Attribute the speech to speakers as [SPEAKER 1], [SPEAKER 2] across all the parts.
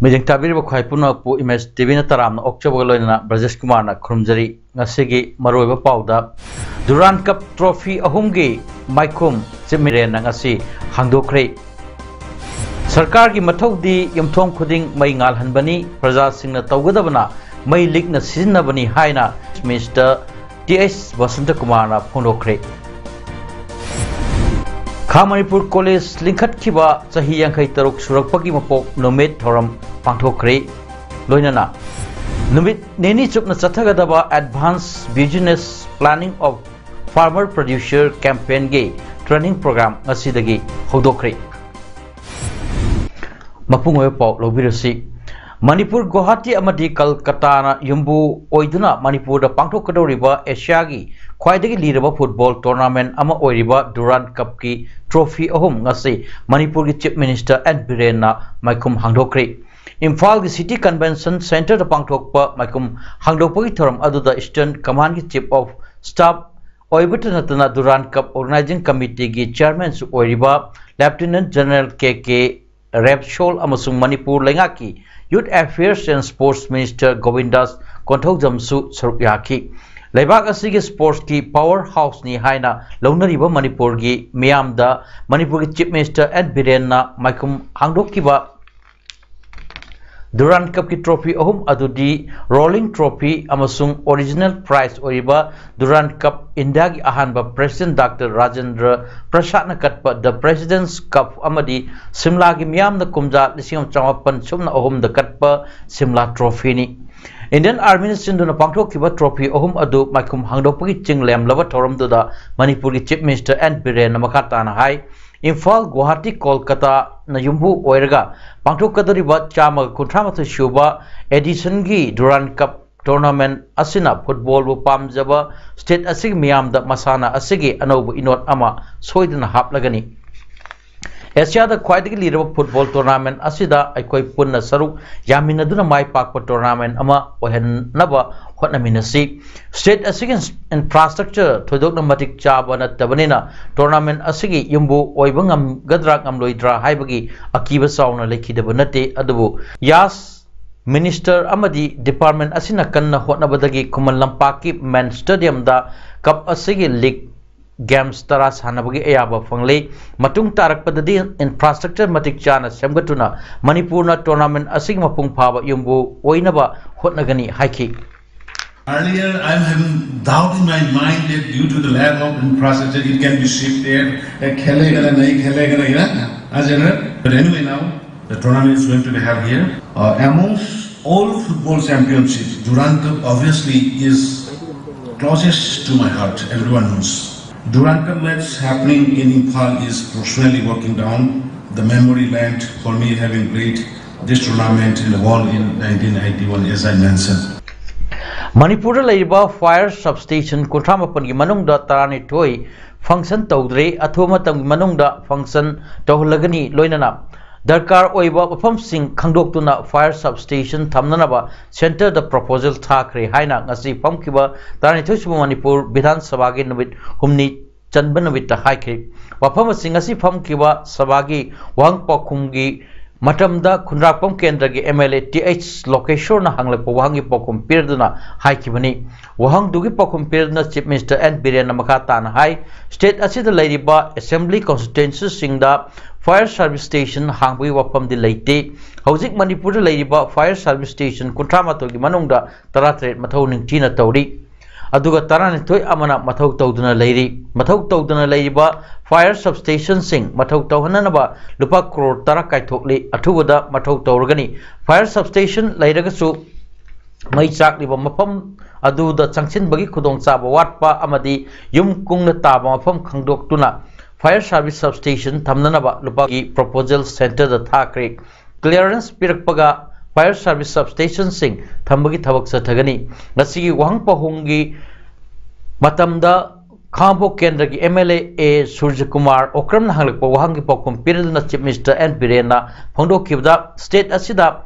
[SPEAKER 1] Mijing tabir ba khwai puna pu image TV na taram na okchob ga loina Brajesh Kumar na khurumjari ngasigi maroi ba pauda Durand Cup trophy ahumgi maikum chimire na ngasi hangdokre Sarkar gi mathaudi yumthom khuding mai ngal hanbani praja singna tawgadabana mai likna sijinnabani haina Mr. TS Basanta Kumar na phondokre Khamanipur College Linkhat Kiba Sahi Yankai Taruk Surakpagi Mapok Numit Thoram Pangthokre Loinana Numit Neni Chupna Chathagadaba Advanced Business Planning of Farmer Producer Campaign Gay Training Program Asidagi Hodokre Mapungoy Pau Lobirasi Manipur Guwahati Amadi Kolkata na Yumbu Oiduna Manipur da Pangthokadoriba Asia gi Khwaidagi liraba football tournament ama oiriba Durand Cup ki trophy ahum ngasi Manipur ki Chief Minister and Biren na maikum hangdokre Imphal ki City Convention Center da pangthokpa maikum hangdokpa ki thoram aduda Eastern Command ki Chief of Staff oibata natana Durand Cup Organizing Committee ki Chairman su oiriba Lieutenant General KK Repsol amasung Manipur lengaki Youth Affairs and Sports Minister Govindas Konthokjamsu saruk yaki Laibak asigi sports ki powerhouse ni haina launariba Manipur gi miyamda Manipur ki Chief Minister and Biren na maikum hangdokkiba Durand Cup ki trophy ahum adudi rolling trophy amasung original prize oriba Durand Cup India gi ahanba President Dr. Rajendra Prasad na katpa the President's Cup amadi Simla gi miyamda kumja 1958 sumna ahum da katpa Simla trophy ni Indian Army na sinduna pangthokkiba trophy ahum adu maikum hangdokpagi chinglem laba thoram duda Manipur ki Chief Minister and Biren na makatana hai Imphal Guwahati Kolkata na yumbu oiraga pangthokadariba chama kunthamathai shuba edition gi Durand Cup tournament asina football bu pamjaba state asig miyamda masana asigi anobu inot ama soidana haplagani Asia da khwaidagi liraba football tournament asida aikoi punna saruk yaminaduna mai pakpa tournament ama ohenaba hotnaminasi state asigi infrastructure thodokna matik chaba nattabanina tournament asigi yumbu oibangam gadra ngamloidra haibagi akiba sauna lekhidaba nate adubu yas Minister amadi department asina kanna hotnabadagi kumal lampaki man stadium da cup asigi league Games Taras Hanabagi Ayaba Fangle Matung Tarakpadadi infrastructure Matik Chana Semgatuna Manipurna tournament Asing Mapung Pava Yumbu Oinaba Hotnagani Haiki.
[SPEAKER 2] Earlier I am having doubt in my mind that due to the lack of infrastructure it can be shipped there. But anyway now the tournament is going to be held here. Amongst all football championships, Durand Cup obviously is closest to my heart, everyone knows. Durand Cup match happening in Imphal is personally working down the memory land for me having played this tournament in the world in 1991 as I mentioned.
[SPEAKER 1] Manipur Laiba Fire Substation Kuntramapan Manungda Tarani Toy function Tawdre Athumatam Manungda function Tawlagani Loinana Darkar Oiba Pump Sing Kangdoktuna Fire Substation Tamnanaba Center the proposal Thakre Haina Ngasi Pumkiba Tarani Manipur Bidhan Sabagi Nubit Humni Chanbanavit Haikri Wapama Singasi Pumkiba Sabagi Wang Pokumgi Matamda Kunrakpam Kendragi MLA TH location na hangla Wahangi Pokum Pirduna Haikibani Wahang Dugi Pokum Pirduna Chief Minister and Biren Makatan High State Asida Ladiba Assembly Constituency Singda Fire Service Station Hangwi Wapam di Laite Hauzik Manipur Ladiba Fire Service Station Kuntramatogi Manungda Taratre Matau Ningtina Tauri Aduga Taranitoy Amana Matau Tauduna Lady Matau Tauduna Ladiba Fire Substation Sing Matau Tauhananaba Lupa Crore Tarakai Tokli Atugada Matau Taurgani Fire Substation Laidagasu Mai Chakliba Mapam Adu the Changshin Bagi Kudong Saba Watpa Amadi Yum Kung Taba Mapam Kangdok Tuna Fire Service Substation Tamnanaba Lupagi Proposal Center the Thakre clearance pirakpaga fire service substation sing thambagi thabak sathagani ngasi wahang pahungi matamda Khambo Kendra ki MLA A Surya Kumar Okram na halakpa wahang ki pakum piraduna Chief Minister N Birena phongdo kibda state asida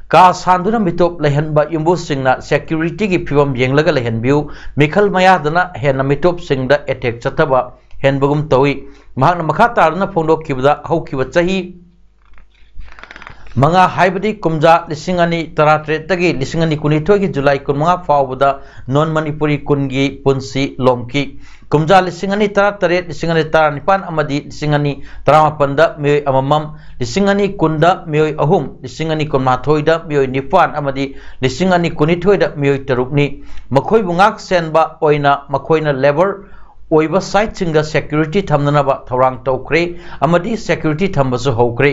[SPEAKER 1] ka sanduna mitop lehanba yumbu singna security ki phibam yenglaga lehanbiu mikhal mayadana hena mitop singda attack chataba henbagum tawi mahakna makha tarna phongdo kibda haukiba chahi manga haibadi kumja lisingani taratre tagi lisingani kunithoi ki July kunmanga fawda non Manipuri kungi punsi lomki kumja lisingani taratare lisingani taranipan amadi lisingani taramapanda miyoi amamam lisingani kunda miyoi ahum lisingani kunmathoida miyoi nipan amadi lisingani kunithoida miyoi tarukni makhoi bungak senba oina makhoina labor oiba site singa security thamnanaba thorang tawkre amadi security thambasu hokre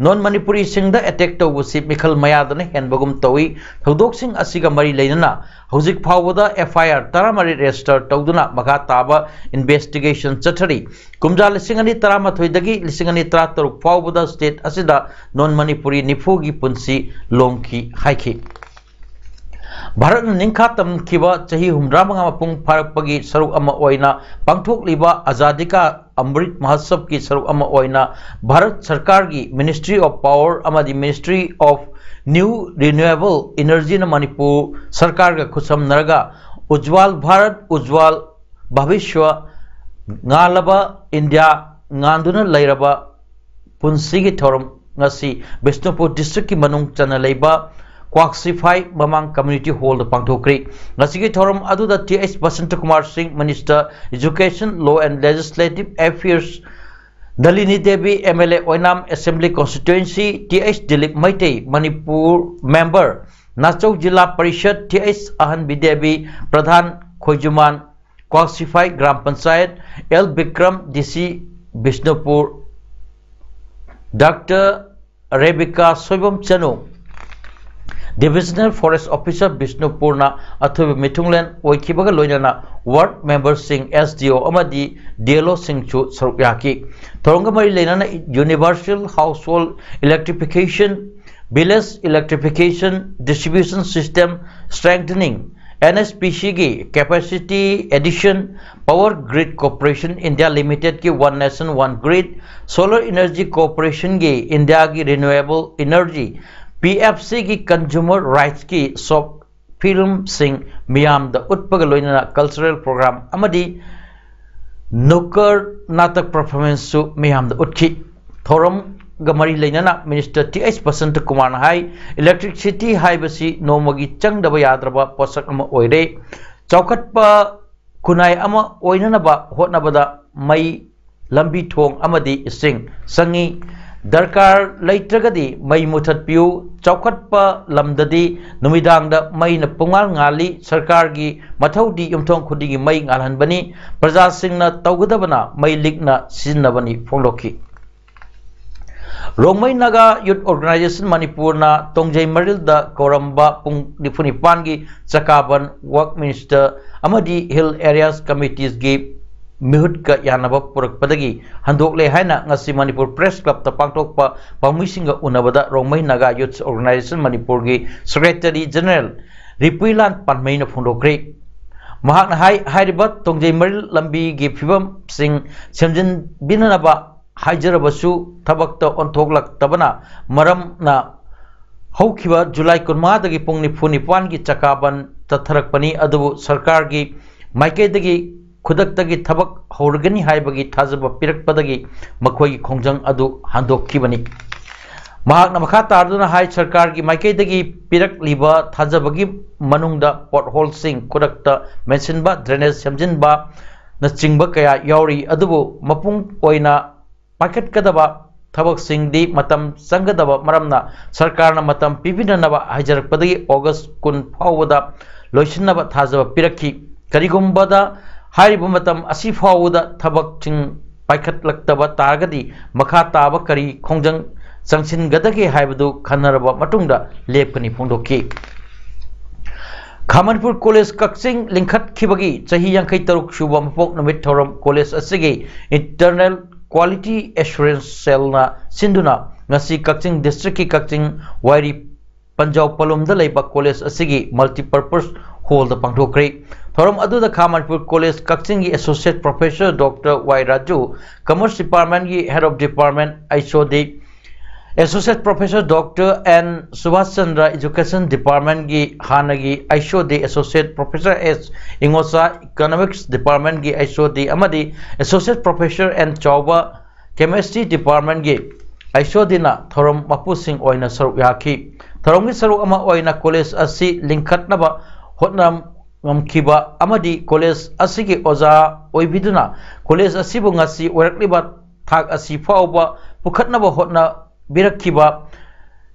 [SPEAKER 1] non Manipuri singda attack tawbusi mikhal mayadana henbagum tawi thodok sing asiga mari leinana hojik phawda FIR taramari register tawduna makha taba investigation chathari kumja lisingani taramathoi dagi lisingani 33 phawda state asida non Manipuri nifugi punsi lomki haiki Bharat Ningkha tamkiba chahi humdra manga mapung pharakpagi saruk ama oina pangthokliba Azadika Amrit Mahotsav ki saruk ama oina Bharat Sarkar gi Ministry of Power amadi Ministry of New Renewable Energy na Manipur Sarkar ga khusam naraga Ujwal Bharat Ujwal Bhavishwa ngalaba India nganduna lairaba punsi gi thorum ngasi Bishnupur district ki manung chana leiba Quaxify Mamang Community Hall the Pangthokri. Nasigi Thorum Aduda TH Basanta Kumar Singh, Minister Education, Law and Legislative Affairs, Dalini Devi MLA Oinam Assembly Constituency, TH Dilip Maitei, Manipur Member, Nachau Jilla Parishad, TH Ahan Bidevi, Pradhan Khojuman, Quaxify Gram Panchayat, L Bikram DC Bishnupur, Dr. Rebecca Soibam Chanu, Divisional Forest Officer Bishnupurna Athubi Mithunglen Oikibaga Loinana Ward Member Singh SDO Amadi DLO Singh Chu Sarukyaki Thorongamari Lenana Universal Household Electrification Village Electrification Distribution System Strengthening NSPC ki Capacity Addition Power Grid Corporation India Limited ki One Nation One Grid Solar Energy Corporation ki India ki Renewable Energy PFC की consumer rights की short film सिंह मियाम द उत्पग लोइना cultural programme अमदी नुकर नाटक परफॉर्मेंस सु मियाम द उत्खी थोरम गमरी लेना मिनिस्टर TH बसंत कुमार हाई इलेक्ट्रिसिटी हाइबसी नोमगी चंगदब याद्रबा पोसक अम ओइरे चौखटपा खुनाई अम ओइननबा होटनबदा मई लंबी थोंग अमदी इसिंग संगी दरकार लेत्रगदी मई मुथत्पियु चौखटपा लमददी नुमिदांगदा मई न पुंगाल ngali सरकार की मथौदी युमथोंग खुदिगी मई ngalhanbani प्रजा सिंगना तौगदबना मई लिगना सिजनबनी फोंगलोकी रोंगमई नागा यूथ ऑर्गेनाइजेशन मणिपुर ना तोंगजई मरिल द कोरंबा पुंग निफुनिपान की चकाबन वर्क मिनिस्टर अमदी हिल एरियाज कमिटीज की मिहुट का यानब पुरकपदगी हंदोकले हाइना ngasi मणिपुर प्रेस क्लब ता पांगथोकपा पामुइसिंगा उनबदा रोंगमई नागा यूथ ऑर्गेनाइजेशन मणिपुर की सेक्रेटरी जनरल रिपुइलान पानमईना फोंदोक्रे महाकना हाइरिबा तोंगजई मरिल लंबी गी फिबम सिंग सेमजिन बिननबा हाइजरबसु थबकता ओंथोकलक्तबना मरमना हौखिबा जुलाई 15 दगी पुंग निफुनिपान की चकाबन तथरकपनी अदुबु सरकार की माइकेदगी खुदक्तगी थबक हौरगनी हाइबगी थाजब पिरकपदगी मखोई खोंजंग अदु हांदोखिबनी महाकना मखा तारदुना हाई सरकार की माइकेदगी पिरकलिबा थाजबगी मनुंगदा पोर्ट होल सिंग खुदक्ता मेंशनबा ड्रेनेज सेमजिनबा नचिंगबा कया यावरी अदुबु मपुंग ओइना पाकेटकदबा थबक सिंगदी मतम संगदबा मरमना सरकारना मतम पिबिननबा हाइजरकपदगी अगस्त 10 फावदा लोइसिनबा थाजबा पिरकि करिगुंबदा हारिबा मतम असि फावदा थबक चिंग पाइखटलक्तबा तारगदी मखा ताबा करी खोंजंग संगसिनगदगे हाइबदु खनरबा मतुंगदा लेपकनी फोंदोकी खामनपुर कॉलेज कक्सिंग लिंखत खिबगी चही 53 सुबा मपोक नमित थोरम कॉलेज असिगे इंटरनल क्वालिटी एश्योरेंस सेल ना सिंधुना ngasi Kaching district ki Kaching Wairi Panjau Palum da leiba college asigi multipurpose hall da pangthokri thorom adu da Khamanpur college Kaching gi associate professor Dr. Y Raju commerce department gi head of department Aishodi associate professor Dr. N Subhash Chandra education department gi hanagi Aishodi associate professor S Ingosa economics department gi Aishodi amadi associate professor N Chauba chemistry department gi Aishodi na thorom mapusing oina saruk yaki thorom gi saruk ama oina college asi linkhatnaba hotnam ngamkiba amadi college asigi oza oibiduna college asibu ngasi orakliba thak asi fauba pukhatnaba hotna birakkiba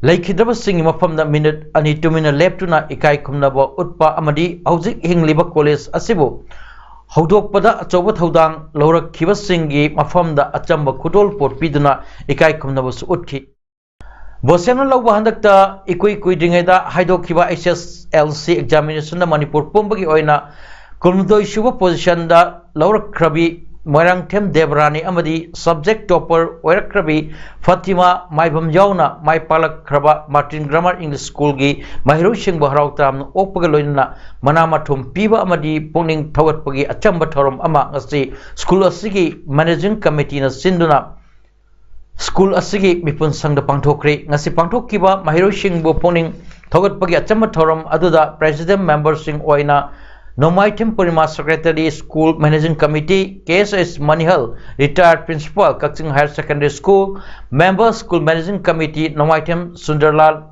[SPEAKER 1] laikhidaba singi mafamda minute ani 2 minute leptuna ikai khumnaba utpa amadi hauzik hingliba college asibu haudokpada achoba thaudang laurakhiba singi mafamda achamba khudol porpiduna ikai khumnaba su utkhi Bosena lauba handakta ikui kuidingeda haidokhiba SSLC examination da Manipur pumbagi oina kulmudoi shuba position da laurakrabi Moirangthem Devrani amadi subject topper Oirakrabi Fatima Maibam Yauna Maipalak Kraba Martin Grammar English School gi Mahiru Singh Baharautam Opagaloina Manamatum Piba amadi Pungning Tawat Pagi Achamba Thorum Ama ngasi school asigi managing committee na sinduna school asigi mipun sangda pangthokri ngasi pangthokkiba Mahiru Singh bu Pungning Tawat Pagi Achamba Thorum aduda president member Singh oina Nomaitem Purima Secretary School Managing Committee KSS Manihal Retired Principal Kaching Higher Secondary School Member School Managing Committee Nomaitem Sundarlal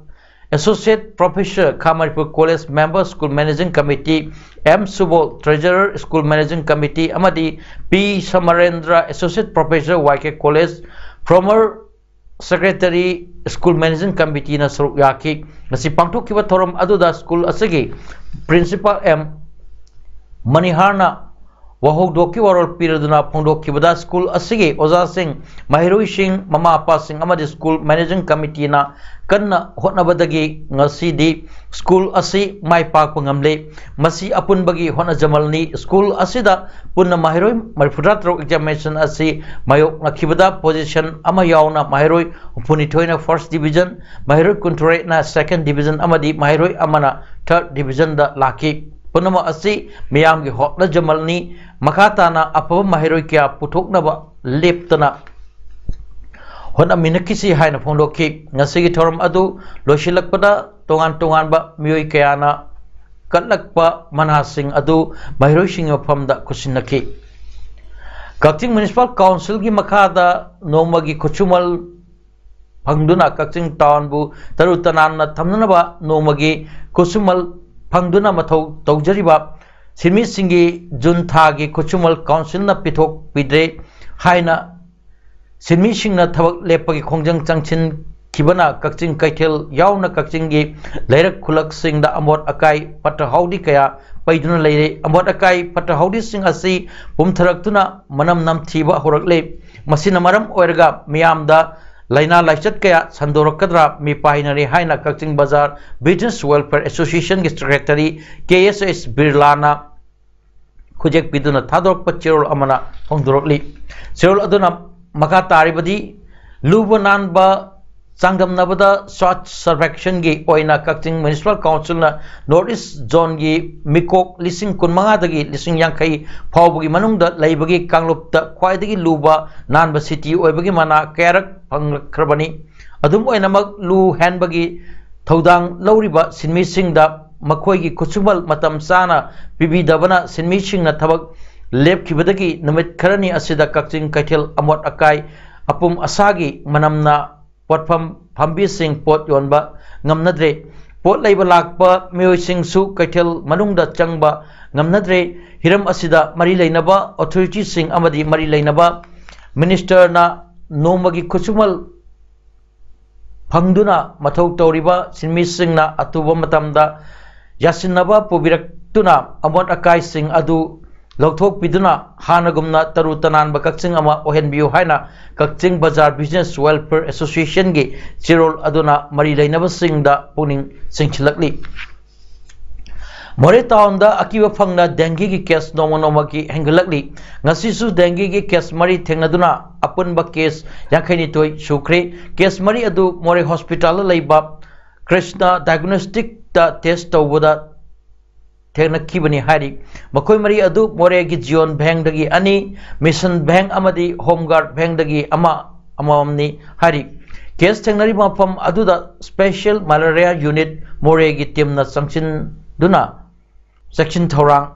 [SPEAKER 1] Associate Professor Khamaripur College Member School Managing Committee M. Subol Treasurer School Managing Committee Amadi P. Samarendra Associate Professor YK College Former Secretary School Managing Committee na saruk yaki ngasi pangthokkiba thorom aduda school asigi Principal M. Maniharna Wahogdoki Warol Piraduna Pongdoki Bada School Asigi Oza Singh Mahiru Singh Mama Apa Singh Amadi School Managing Committee na Kanna Hotnabadagi Ngasi di School Asi Mai Pak Pangamle Masi Apun Bagi Hotna Jamalni School Asida Punna Mahiru Marfudatro Examination Asi Mayok Nakibada Position Ama Yauna Mahiru Upunitoina First Division Mahiru Kunture na Second Division Amadi Mahiru Amana Third Division da Laki Punama asi miyamgi hotna jamalni makatana apaba mahiroi kya puthoknaba leptana hona minakisi haina phongdokki ngasigi thoram adu losilakpada tongan ba miyoi kyana katlakpa manasing adu mahiroi sing mafamda kusinaki Kaching Municipal Council gi makada nomagi kuchumal phangduna Kaching town bu tarutananna thamnaba nomagi kusumal Pangduna Mathau Taujariba Simi Singi Junthagi Kuchumal Council na Pithok Pidre Haina Simi Singna Thavak Lepagi Kongjang Changchin Kibana Kaching Kaitel Yauna Kachingi Leirak Kulak Singh da Amot Akai Patahaudi Kaya Paiduna Leire Amot Akai Patahaudi Singh Asi Pumtharaktuna Manam Nam Thiba Horakle Masina Maram Oerga Miyam da Laina Laichat Kaya Sandorakadra Mi Pahinari Haina Kaching Bazar Business Welfare Association ki Secretary KSS Birlana Kujek Biduna Thadok Pachirol Amana Hongdorokli Sirol Aduna Maka Taribadi Lubanan ba Sangam Nabada Swatch Survection gi Oina Kaching Municipal Council na Northeast Zone gi Mikok Lising Kunmangadagi Lising Yankai Paubagi Manungda Laibagi Kanglupta Kwaidagi Luba Nanba City Oibagi Mana Karak Pangrabani Adum Oinamak Lu Hanbagi Taudang Lauriba Sinmi Singh da Makoigi Kuchumal Matam Sana Bibi Dabana Sinmi Singh na Tabak Lep Kibadagi Namit Karani Asida Kaching Kaitel Amot Akai Apum Asagi Manamna Potfam Pambi Singh Pot Yonba Ngamnadre Pot Labor Lakpa Mio Singh Su Kaitel Manungda Changba Ngamnadre Hiram Asida Mari Lainaba Authority Singh Amadi Mari Lainaba Minister na Nomagi Kuchumal Pangduna Mathau Tauriba Sinmi Singh na Atuba Matamda Yasinaba Pubirak Amot Akai Singh Adu Lauthok Piduna Hanagumna Tarutanan Bakaching Ama Ohenbiu Haina Kaching Bazar Business Welfare Association gi Chirol Aduna Mari Lainaba Singh da Puning Singchilakli More town da akiba phangna dengue gi case noma noma ki hengalakli ngasi su dengue gi case mari thengnaduna apun ba case yakhaini toy sukre case mari adu more hospital leiba Krishna diagnostic da test tawboda thengna kibani hari makoi mari adu more gi jion bank dagi ani mission bank amadi home guard bank dagi amamni hari case thengnari mafam aduda special malaria unit more gi team na sangchin duna section thorang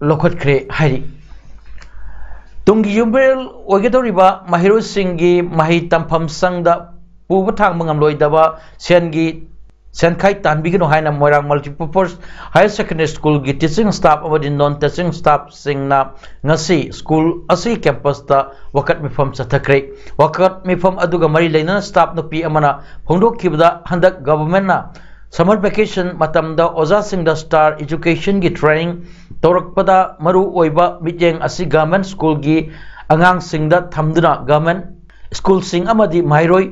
[SPEAKER 1] lokot kre hari tungi yumbel oigedoriba mahiru singi mahi tampham sangda puba thang mangam loidaba sengi senkhai tanbigino haina moirang multipurpose higher secondary school gi teaching staff amadi non teaching staff singna ngasi school asi campus ta wakat mifam sathakre wakat mifam aduga mari leina staff nupi amana phongdok kibda handak government na summer vacation matamda oza singda star education gi training torakpada maru oiba mijeng asi government school gi angang singda thamduna government school sing amadi mairoi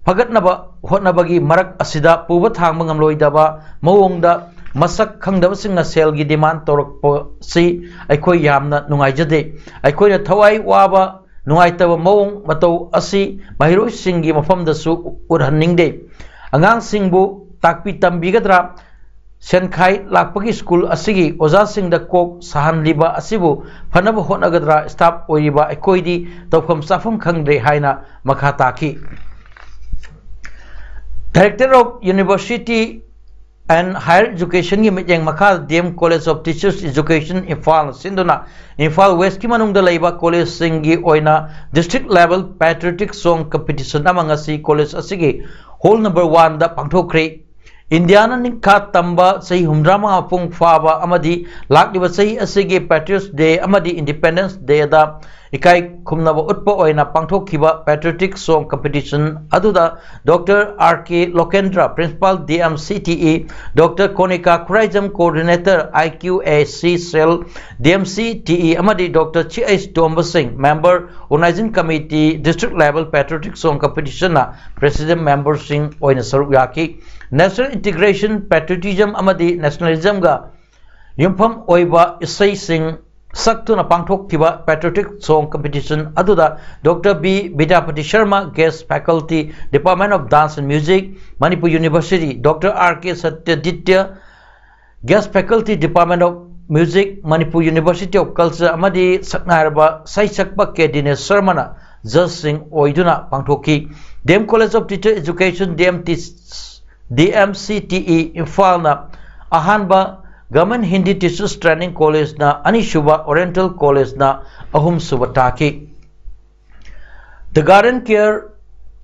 [SPEAKER 1] phagatnaba hotnabagi marak asida puba thangma ngamloidaba mawongda masak khangdaba singna sel gi demand torakpa si aikoi yamna nungaijade aikoi na thawai waba nungaitaba mawong matau asi mahiroi singi mafamda su urhaningde angang singbu takpi tambigadra senkhai lakpagi school asigi oza singda kok sahan liba asibu phanaba hotnagadra staff oiba ekoidi tawkham safam khangdre haina makha taki Director of University and Higher Education gi mijeng makha DM College of Teachers Education Imphal sinduna Imphal West ki manungda leiba college singi oina district level patriotic song competition amangasi college asigi hall number 1 da pangthokre Indiana Nikha Tamba Sei Humdrama Apung Faba Amadi Lakliba Sei Asigi Patriots Day Amadi Independence Day da Ikai Kumnaba Utpa Oina Pangthok Kiba Patriotic Song Competition Aduda Dr. R.K. Lokendra Principal DMCTE Dr. Konika Kuraijam Coordinator IQAC Cell DMCTE Amadi Dr. Chi.H. Domba Singh Member Organizing Committee District Level Patriotic Song Competition na President Member Singh Oina Saruk Yaki National Integration Patriotism Amadi Nationalism ga Yumpham Oiba Isai Singh Saktuna Pangthok Kiba Patriotic Song Competition Aduda Dr. B. Bidapati Sharma Guest Faculty Department of Dance and Music Manipur University Dr. R.K. Satyaditya Guest Faculty Department of Music Manipur University of Culture Amadi Saknairba Sai Sakpa K. Dinesh Sharmana Judge Singh Oiduna Pangthoki DM College of Teacher Education DMCTE Imphal na Ahanba Government Hindi Teachers Training College na Anishuba Oriental College na Ahum Subataki The Garden Care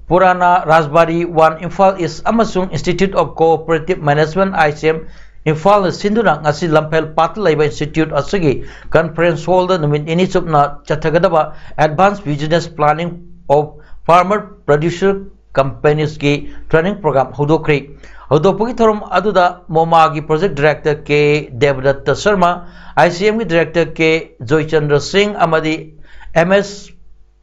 [SPEAKER 1] Purana Rajbari 1 Imphal East Amasung Institute of Cooperative Management ICM Imphal Sinduna ngasi Lampel Patlaiba Institute asigi Conference Hall da numit inisub na chathagadaba Advanced Business Planning of Farmer Producer Companies ki training program Hudokri Hudopagi Thorum Aduda MoMA ki Project Director K. Devdatta Sharma ICM ki Director K. Joychandra Singh Amadi MS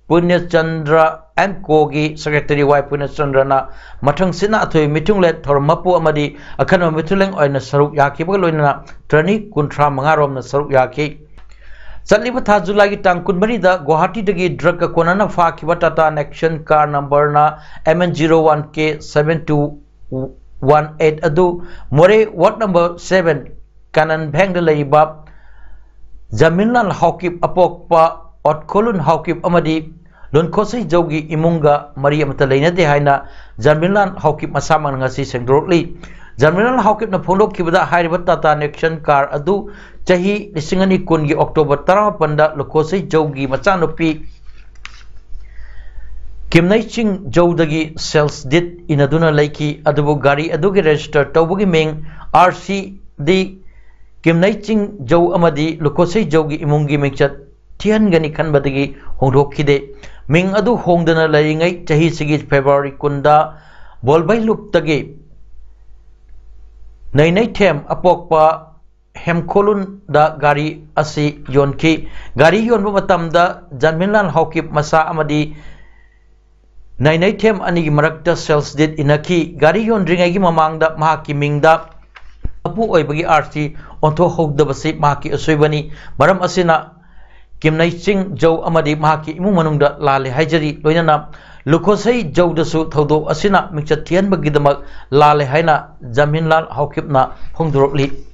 [SPEAKER 1] Punyachandra and Kogi Secretary Y Punyachandra na Mathang Sina Athui Mitunglet Thorumapu Amadi Akano Mituleng Oina Saruk Yaki Bagaloina Trani Kuntra Mangarom na Saruk Yaki Satliba tha July ki tang kunbari da Guwahati dagi drug ka konana fa ki Tata Action car number na MN01K 7218 adu more ward number 7 kanan bheng da leiba Jaminlan Hawkip apokpa Otkolun Hawkip amadi Lunkosai Jogi Imunga Maria Matalaina de Haina Jaminlan Hawkip Masamang ngasi sengdrokli Jaminlan Hawkip na phondok kibada hairiba Tata Action car adu Chahi Lisingani Kungi October Tara Panda Lokosai Jogi Machanupi Kimnai Ching Jodagi Sales Dit Inaduna Laiki Adubu Gari Adugi Register Tobugi Ming RCD Kimnai Ching Jo Amadi Lokosai Jogi Imungi Mingchat Tian Gani Kanbadagi Hongdokide Ming Adu Hongdana Laingai Chahi Sigit February Kunda Bolbai Lup Tagi Nainai Tem Apokpa Hemkolun da gari asi yonki gari yonba matamda Janminlan Hawkip masa amadi nainai them ani marakta sales dit inaki gari yon ringai gi mamangda mahaki mingda pu oibagi RC onto hogdabasi mahaki asoibani maram asina kimnai ching jau amadi mahaki imung manungda lale haijari loinana lukhosai jaudasu thodo asina mingchat thian bagidamak lale haina jaminlal haukipna phongdorokli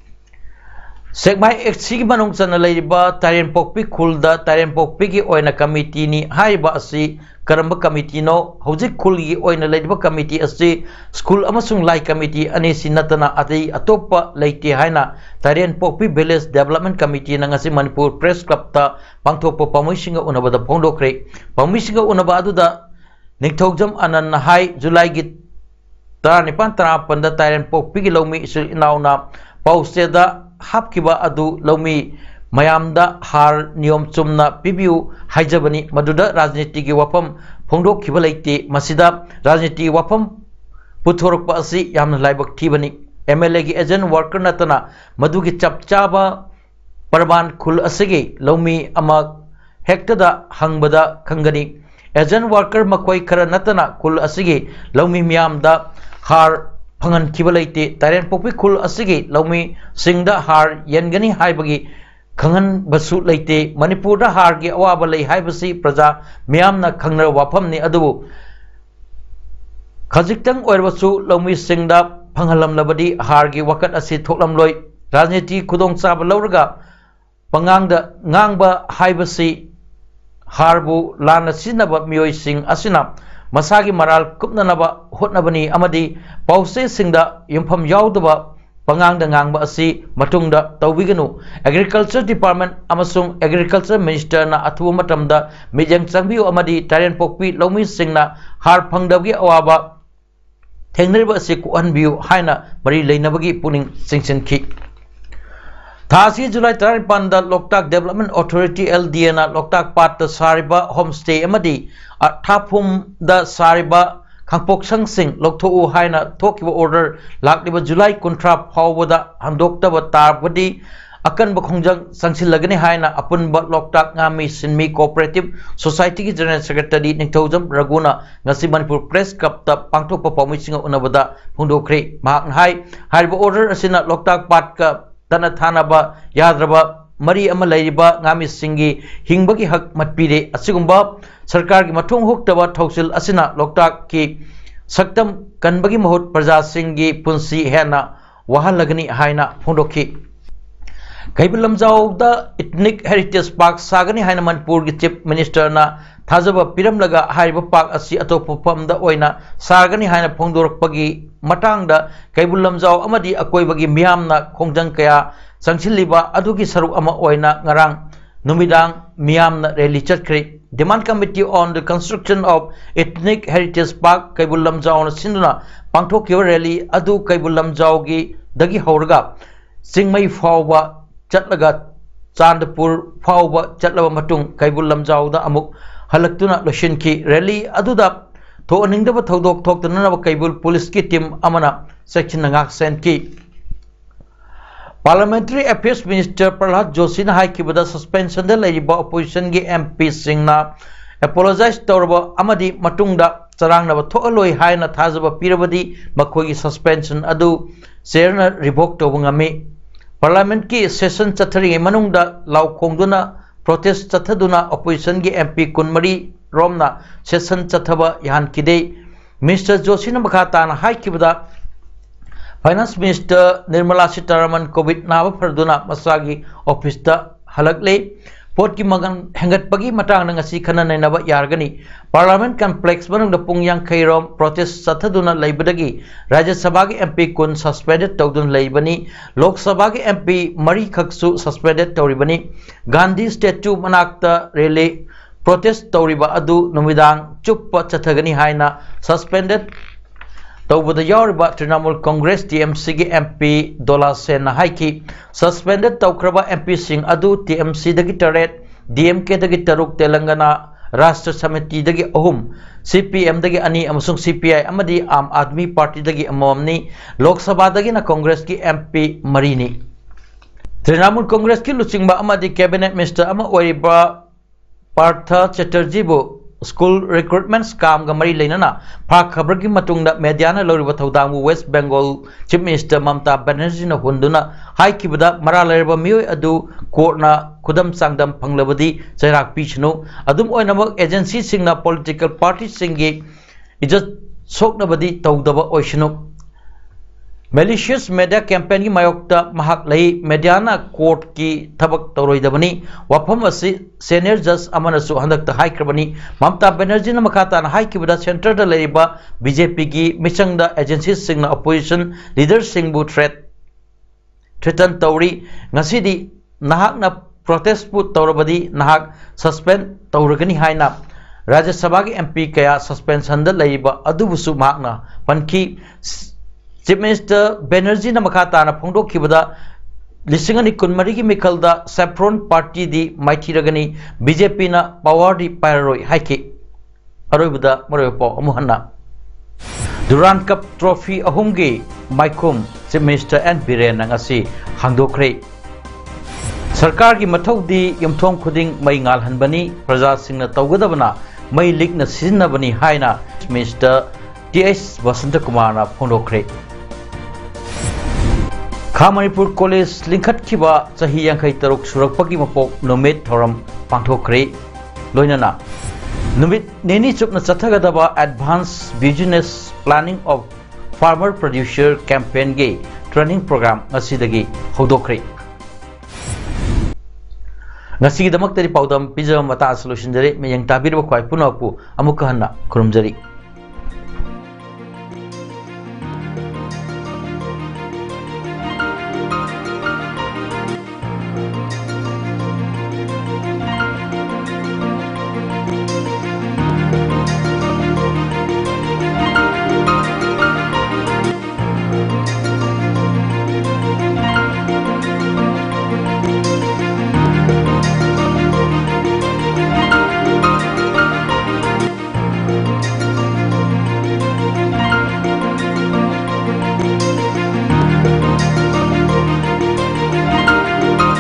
[SPEAKER 1] Segmai exigi manung chana leiba Tarian Pokpi khulda Tarian Pokpi gi oina committee ni haiba asi karamba committee no hojik khul gi oina leiba committee asi school amasung lai committee ani sinatana ati atopa leite haina Tarian Pokpi village development committee na ngasi Manipur press club ta pangthopa pamuisinga unabada phongdokre pamuisinga unaba aduda ningthogjam anan hai July gi 19 da Tarian Pokpi gi lomi isul inauna pauseda hapkiba adu lomi mayamda har niyom chumna pibiu haijabani maduda rajniti gi wapam phongdok khiba leite masida rajniti wapam puthorokpa asi yamna laibak thibani MLA gi agent worker natana madugi chapchaba parban khul asigi lomi ama hektada hangbada khangani agent worker makoi khara natana khul asigi lomi miyamda har Pangan Kibalite, Tarian Popi Kul Asigi, Lomi, Singda Har, Yengani Haibagi, Kangan Basu Late, Manipura Hargi, Awabale, Haibasi, Praja, Miamna Kangner Wapamni Adu Kazikang Orwasu, Lomi Singda, Pangalam Labadi, Hargi, Wakat Asi, Toklam Loy, Rajniti, Kudong Sab Lauraga, Pangangda, Ngangba, Haibasi, Harbu, Lana Sinaba, Mioy Sing Asinam. Masagi maral kupnanaba hotnabani amadi pause singda yumpham yaudaba pangangda ngangba asi matungda tawbiganu agriculture department amasung agriculture minister na athu matamda mijang changbiu amadi Tarian Pokpi lomi singna har phangdabgi awaba thengnariba asi kuanbiu haina mari leinabagi puning singsinki Thasi July 15 da Loktak Development Authority LDA na Loktak Pat da Sariba Homestay amadi Thapum da Sariba Khangpok Sangsing Lokthou haina thokiba order lakliba July kontra phawbada handoktaba tarbadi akan bakhongjang sangsilagani haina apunba Loktak ngami sinmi cooperative society ki general secretary ningthaujam Raguna ngasi Manipur press club ta pangthokpa pawmisinga unabada phungdokre mahak hai hariba order asina Loktak Pat ka Tana Thanaba Yadraba Mari ama laiba ngami singi hingbagi hak matpire asigumba sarkar gi mathung huktaba thausil asina Loktak ki saktam kanbagi mahut praja singi punsi hena wahalagani haina phondokhi Kaibulamjau da ethnic heritage park sagani haina Manipur gi chief minister na thajaba piramlaga hariba park asi atopa famda oina sagani haina phongdorakpagi matangda Kaibulamjau amadi akoibagi miyamna khongjang kaya sangsilliba adugi saruk ama oina ngarang numidang miyamna rally chatkre demand committee on the construction of ethnic heritage park Kaibulamjau na sinduna pangthokkiba rally adu Kaibulamjau gi dagi hauraga singmai fawba chatlaga Chandapur fawba chatlaba matung Kaibulamjau da amuk halaktuna loshinki rally aduda thoaningdaba thodok thoktanaba Kaibul police ki team amana section ngak sen ki Parliamentary Affairs Minister Prahlad Joshi na haikibada suspension da laiba opposition gi MP singna apologize tawraba amadi matungda charangnaba thoaloi haina thajaba pirabadi makhogi suspension adu serna revoke tawngami Parliament ki session chathari manungda laukhongduna protest chathaduna opposition gi MP kunmari romna session chathaba yahan kidei Mr Joshi na makata na haikibada Finance Minister Nirmala Sitharaman COVID naba farduna masagi office ta halagle pot ki magan hengat pagi matang na ngasi khana nainaba yargani Parliament complex manung da pungyang khairom protest sathaduna laibadagi Rajya Sabha gi MP kun suspended tawdun laibani Lok Sabha gi MP mari khaksu suspended tawribani Gandhi statue manakta rally protest tawriba adu numidang chuppa chathagani haina suspended Tawbada Yauriba Trinamool Congress TMC gi MP Dola Sen haiki suspended tawkraba MP Singh adu TMC dagi taret DMK dagi taruk Telangana Rashtra Samiti dagi ahum CPM dagi ani amasung CPI amadi Aam Aadmi Party dagi amamni Lok Sabha dagi na Congress ki MP marini Trinamool Congress ki luchingba amadi cabinet minister ama oiriba Partha Chatterjee bu school recruitment scam ga mari leinana pha khabar gi matungda media na loriba thodang West Bengal Chief Minister Mamata Banerjee na hunduna hai kibada mara leriba mioi adu court na khudam sangdam phanglabadi chairak pichnu adum oinamak agency singna political parties singi ijat soknabadi tawdaba oishnu malicious media campaign ki mayokta mahak lei media na court ki thabak toroidabani wafam asi senior judge amana su handak ta high krabani Mamata Banerjee na makhata na high kibada center da leiba BJP ki michang da agencies singna opposition leaders singbu threaten tawri ngasidi nahak na protest pu tawrabadi nahak suspend tawragani haina Rajya Sabha ki MP kaya suspension da leiba adubusu mahakna panki Chief Minister Banerjee na makhata na phongdok khibada lisingani kunmari ki mikalda Saffron Party di maithiragani BJP na power di paroi haiki aroibada maroipo amuhanna Durant Cup Trophy ahumgi maikum Chief Minister N Biren ngasi hangdokre Sarkar ki mathaudi yumthong khuding mai ngal hanbani praja singna tawgadabana mai likna sinnabani haina Minister TS Vasanta Kumar na phongdokre Kha Manipur College Linkhat Kiba Chahi Yankai Taruk Surakpaki Mapok Numit Thoram Pangthokre Loinana Numit Neni Chupna Chathagadaba Advanced Business Planning of Farmer Producer Campaign Ge Training Program Ngasidagi Hodokre Ngasigidamak tari paudam pijam mata solution jari meyang tabir ba khwai punapu amukka hanna khurumjari